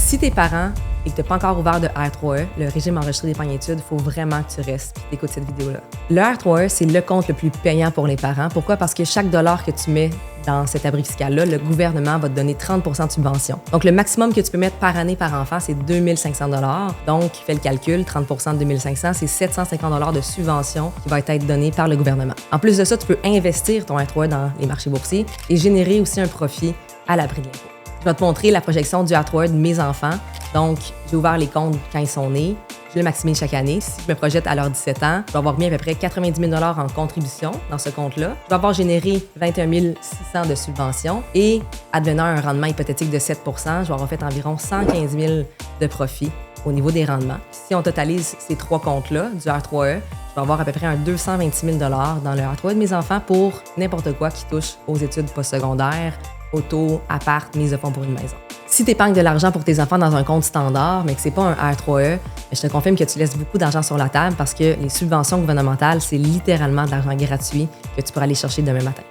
Si tes parents et que tu n'as pas encore ouvert de R3E, le régime enregistré d'épargne-études, il faut vraiment que tu restes et écoutes cette vidéo-là. Le R3E, c'est le compte le plus payant pour les parents. Pourquoi? Parce que chaque dollar que tu mets dans cet abri fiscal-là, le gouvernement va te donner 30 % de subvention. Donc, le maximum que tu peux mettre par année par enfant, c'est 2 500 $. Donc, fais le calcul, 30 % de 2 500, c'est 750 $ de subvention qui va être donnée par le gouvernement. En plus de ça, tu peux investir ton R3E dans les marchés boursiers et générer aussi un profit à l'abri de l'impôt. Je vais te montrer la projection du R3E de mes enfants. Donc, j'ai ouvert les comptes quand ils sont nés. Je le maximise chaque année. Si je me projette à leurs 17 ans, je vais avoir mis à peu près 90 000 $ en contribution dans ce compte-là. Je vais avoir généré 21 600 de subventions et, advenant un rendement hypothétique de 7 %, je vais avoir fait environ 115 000 de profit au niveau des rendements. Si on totalise ces trois comptes-là du R3E, je vais avoir à peu près un 226 000 $ dans le R3E de mes enfants pour n'importe quoi qui touche aux études postsecondaires, auto, appart, mise de fonds pour une maison. Si tu épargnes de l'argent pour tes enfants dans un compte standard, mais que ce n'est pas un R3E, je te confirme que tu laisses beaucoup d'argent sur la table parce que les subventions gouvernementales, c'est littéralement de l'argent gratuit que tu pourras aller chercher demain matin.